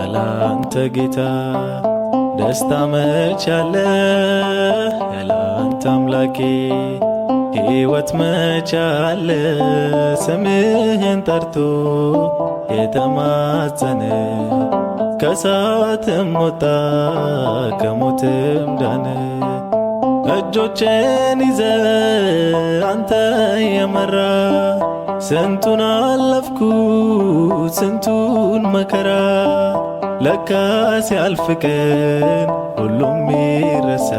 ያላንተ ጌታ ደስታ መች አለ ያላንተ አምላኬ ሕይወት መች አለ ስምህን ጠርቶ የተማጸነ ከእሳትም ወጣ ከሞትም ዳነ እጆቼን ይዘ አንተ የመራ ስንቱን አለፍኩ ስንቱን መከራ ለካ ሲያልፍ ቀን ሁሉም ይረሳ